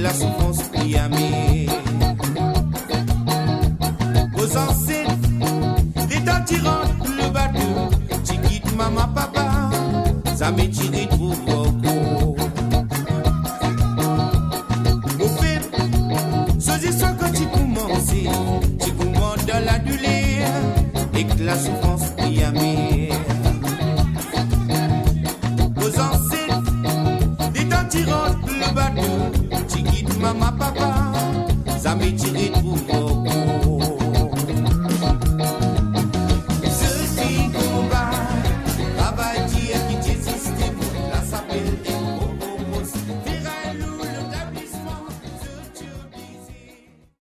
La souffrance qui a mis aux ancêtres, les temps tirant le bateau, tu quittes maman, papa, ça m'est tiré trop beaucoup. Au fait, ce histoires quand tu commences dans la douleur, et que la souffrance qui a mis aux ancêtres, les temps tirant le bateau. Maman, papa, ça m'est tiré